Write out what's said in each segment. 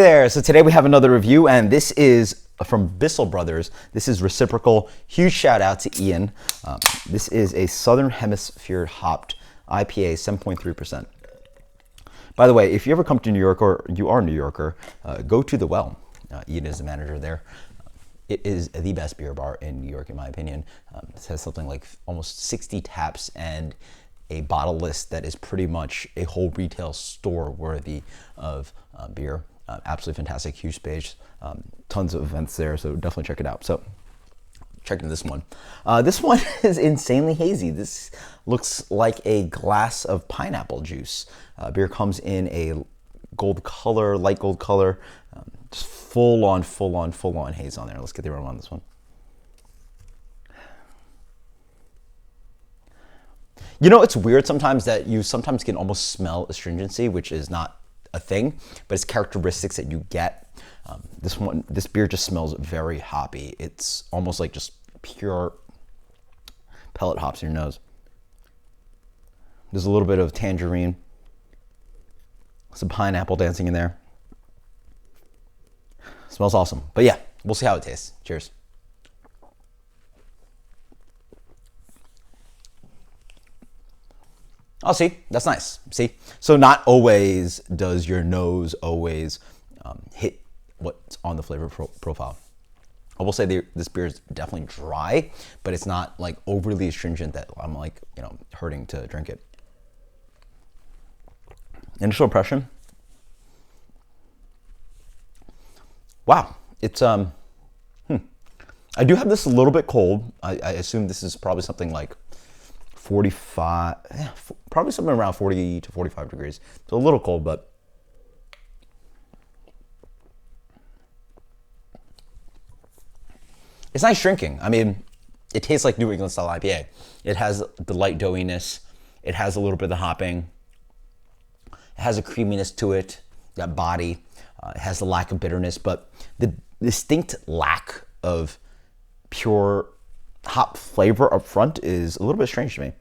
Hey there, so today we have another review, and this is from Bissell Brothers. This is Reciprocal. Huge shout out to Ian. This is a Southern Hemisphere hopped IPA, 7.3%. By the way, if you ever come to New York, or you are a New Yorker, go to The Well. Ian is the manager there. It is the best beer bar in New York, in my opinion. It has something like almost 60 taps and a bottle list that is pretty much a whole retail store worthy of beer. Absolutely fantastic, huge space, tons of events there, so definitely check it out. So check into this one. This one is insanely hazy. This looks like a glass of pineapple juice. Beer comes in a gold color, light gold color, just full on haze on there. Let's get the aroma on this one. You know, it's weird sometimes that you sometimes can almost smell astringency, which is not a thing, but it's characteristics that you get. This beer just smells very hoppy. It's almost like just pure pellet hops in your nose. There's a little bit of tangerine, some pineapple dancing in there. Smells awesome. But yeah, we'll see how it tastes. Cheers. Oh, see, that's nice. See, so not always does your nose always hit what's on the flavor profile. I will say this beer is definitely dry, but it's not like overly astringent that I'm like, you know, hurting to drink it. Initial impression. Wow, it's I do have this a little bit cold. I assume this is probably something like 45, probably something around 40 to 45 degrees. It's a little cold, but it's nice drinking. I mean, it tastes like New England style IPA. It has the light doughiness. It has a little bit of the hopping. It has a creaminess to it, that body. It has the lack of bitterness, but the distinct lack of pure hop flavor up front is a little bit strange to me.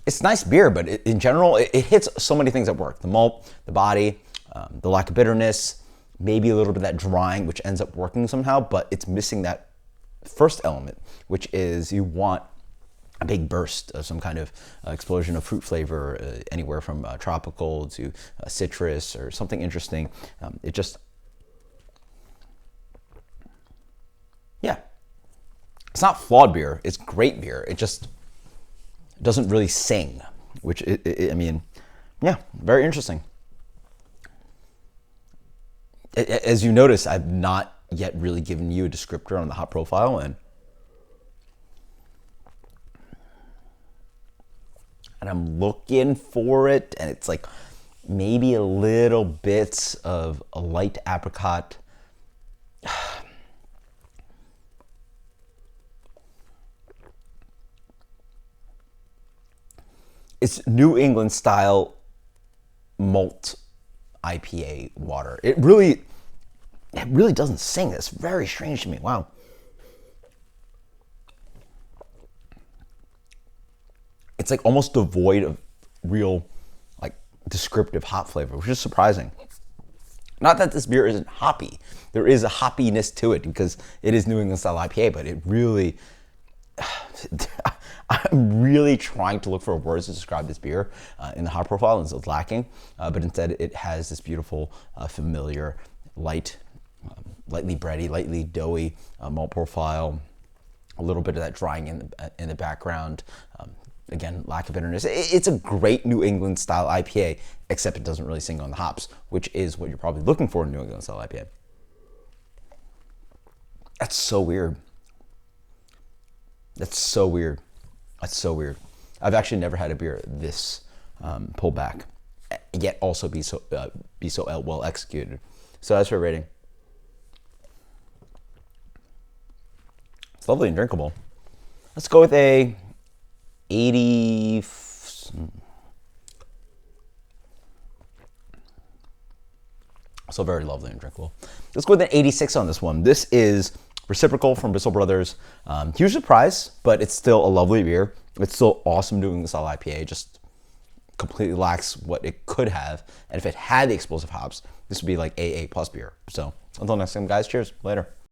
It's nice beer, but in general, it hits so many things that work. The malt, the body, the lack of bitterness, maybe a little bit of that drying, which ends up working somehow, but it's missing that first element, which is you want a big burst of some kind of explosion of fruit flavor, anywhere from tropical to citrus or something interesting. It just, yeah, it's not flawed beer. It's great beer. It just doesn't really sing, which I mean, yeah, very interesting. As you notice, I've not yet really given you a descriptor on the hop profile, and I'm looking for it, and it's like maybe a little bits of a light apricot. It's New England style malt IPA water. It really doesn't sing. It's very strange to me. Wow. It's like almost devoid of real, like, descriptive hop flavor, which is surprising. Not that this beer isn't hoppy. There is a hoppiness to it because it is New England style IPA, but it really, I'm really trying to look for words to describe this beer in the hop profile, and it's lacking. But instead, it has this beautiful, familiar, lightly bready, lightly doughy malt profile. A little bit of that drying in the background. Again, lack of bitterness. It's a great New England style IPA, except it doesn't really sing on the hops, which is what you're probably looking for in New England style IPA. That's so weird. That's so weird. That's so weird. I've actually never had a beer this pulled back, yet also be so well executed. So that's her rating. It's lovely and drinkable. Let's go with a 80. So very lovely and drinkable. Let's go with an 86 on this one. This is Reciprocal from Bissell Brothers. Huge surprise, but it's still a lovely beer. It's still awesome doing this style IPA, just completely lacks what it could have. And if it had the explosive hops, this would be like AA plus beer. So until next time, guys, cheers. Later.